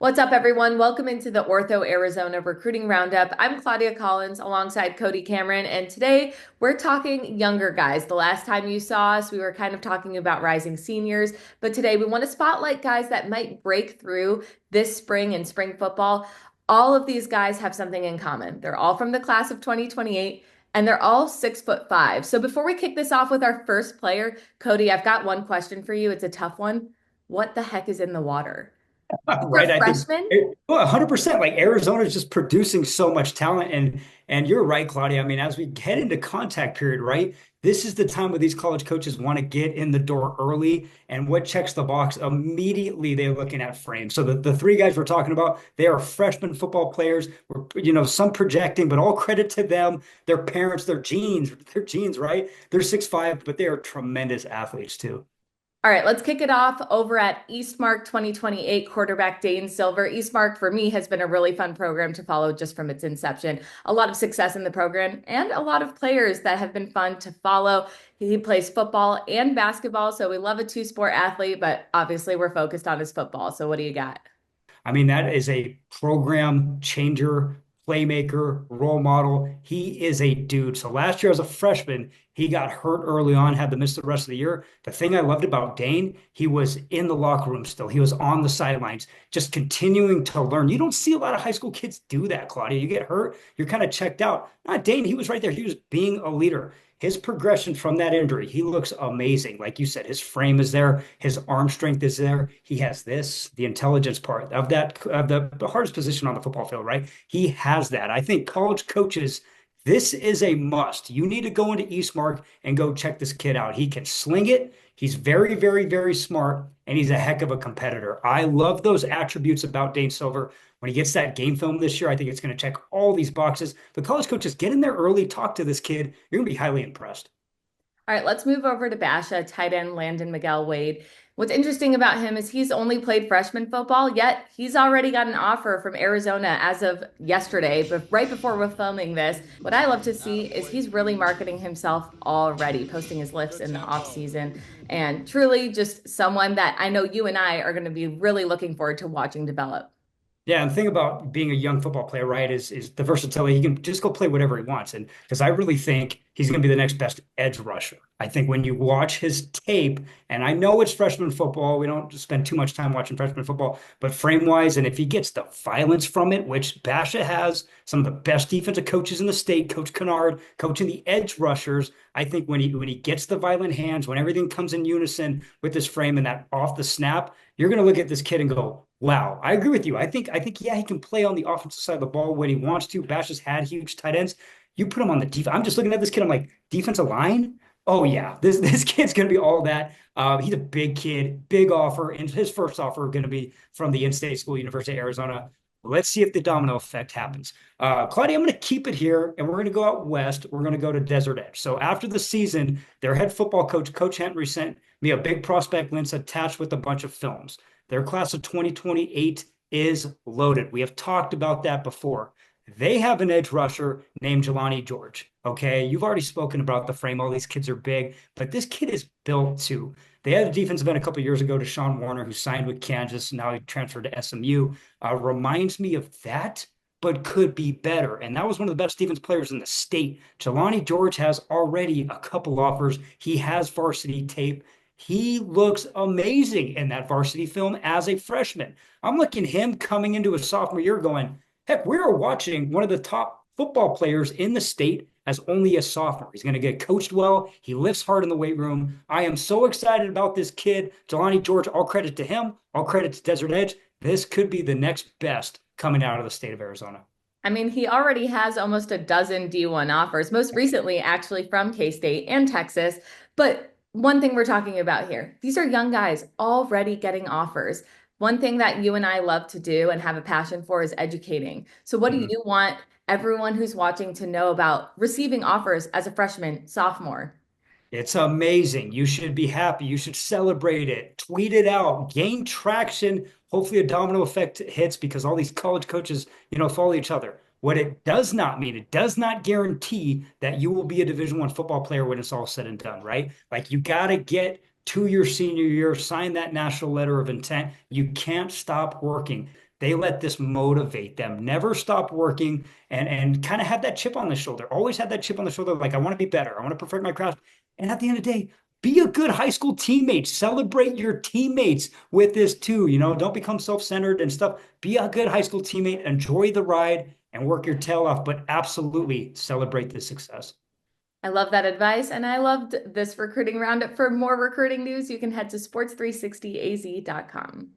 What's up, everyone? Welcome into the Ortho Arizona Recruiting Roundup. I'm Claudia Collins alongside Cody Cameron, and today we're talking younger guys. The last time you saw us, we were kind of talking about rising seniors, but today we want to spotlight guys that might break through this spring in spring football. All of these guys have something in common. They're all from the class of 2028, and they're all 6'5". So before we kick this off with our first player, Cody, I've got one question for you. It's a tough one. What the heck is in the water? These are Right. I think freshmen. 100%. Like Arizona is just producing so much talent, and you're right, Claudia. I mean, as we head into contact period, right? This is the time where these college coaches want to get in the door early, and what checks the box immediately they're looking at frame. So the three guys we're talking about, they are freshman football players. We're, some projecting, but all credit to them, their parents, their genes, right? They're 6'5", but they are tremendous athletes too. All right, let's kick it off over at Eastmark 2028 quarterback Dane Silver. Eastmark for me has been a really fun program to follow just from its inception. A lot of success in the program and a lot of players that have been fun to follow. He plays football and basketball, so we love a two-sport athlete, but obviously we're focused on his football. So what do you got? I mean, that is a program changer, playmaker, role model. He is a dude. So last year as a freshman, he got hurt early on, had to miss the rest of the year. The thing I loved about Dane, he was in the locker room still. He was on the sidelines, just continuing to learn. You don't see a lot of high school kids do that, Claudia. You get hurt, you're kind of checked out. Not Dane, he was right there. He was being a leader. His progression from that injury, he looks amazing. Like you said, his frame is there, his arm strength is there. He has the intelligence part of the hardest position on the football field, right? He has that. I think college coaches, this is a must. You need to go into Eastmark and go check this kid out. He can sling it. He's very, very, very smart, and he's a heck of a competitor. I love those attributes about Dane Silver. When he gets that game film this year, I think it's going to check all these boxes. The college coaches, get in there early, talk to this kid. You're going to be highly impressed. All right, let's move over to Basha, tight end Landon Miguel Wade. What's interesting about him is he's only played freshman football, yet he's already got an offer from Arizona as of yesterday, but right before we're filming this. What I love to see is he's really marketing himself already, posting his lifts in the offseason, and truly just someone that I know you and I are going to be really looking forward to watching develop. Yeah, and the thing about being a young football player, right, is the versatility. He can just go play whatever he wants. And because I really think he's going to be the next best edge rusher. I think when you watch his tape, and I know it's freshman football, we don't spend too much time watching freshman football, but frame wise, and if he gets the violence from it, which Basha has some of the best defensive coaches in the state, Coach Kennard, coaching the edge rushers, I think when he gets the violent hands, when everything comes in unison with this frame and that off the snap, you're going to look at this kid and go, wow, I agree with you. I think, yeah, he can play on the offensive side of the ball when he wants to. Bash has had huge tight ends. You put him on the defense. I'm just looking at this kid. I'm like, defensive line? Oh yeah, this kid's gonna be all that. He's a big kid, big offer, and his first offer going to be from the in-state school, University of Arizona. Let's see if the domino effect happens. Claudia, I'm going to keep it here, and we're going to go out west. We're going to go to Desert Edge. So after the season, their head football coach, Coach Henry, sent me a big prospect list attached with a bunch of films. Their class of 2028 is loaded. We have talked about that before. They have an edge rusher named Jelani George. Okay. You've already spoken about the frame. All these kids are big, but this kid is built too. They had a defensive end a couple of years ago to Sean Warner, who signed with Kansas. Now he transferred to SMU. Reminds me of that, but could be better. And that was one of the best defense players in the state. Jelani George has already a couple offers. He has varsity tape. He looks amazing in that varsity film as a freshman. I'm looking him coming into a sophomore year going, heck, we are watching one of the top football players in the state as only a sophomore. He's going to get coached well. He lifts hard in the weight room. I am so excited about this kid. Jelani George, all credit to him. All credit to Desert Edge. This could be the next best coming out of the state of Arizona. I mean, he already has almost a dozen D1 offers, most recently actually from K-State and Texas. But one thing we're talking about here, these are young guys already getting offers. One thing that you and I love to do and have a passion for is educating. So what do Mhm. you want everyone who's watching to know about receiving offers as a freshman, sophomore? It's amazing. You should be happy. You should celebrate it. Tweet it out. Gain traction. Hopefully, a domino effect hits because all these college coaches, follow each other. What it does not mean, it does not guarantee that you will be a Division I football player when it's all said and done, right? Like you got to get to your senior year, sign that national letter of intent. You can't stop working. they let this motivate them. Never stop working and kind of have that chip on the shoulder. Always have that chip on the shoulder, like I want to be better. I want to perfect my craft. And at the end of the day, be a good high school teammate. Celebrate your teammates with this too. Don't become self-centered and stuff. Be a good high school teammate. Enjoy the ride and work your tail off, but absolutely celebrate the success. I love that advice, and I loved this recruiting roundup. For more recruiting news, you can head to sports360az.com.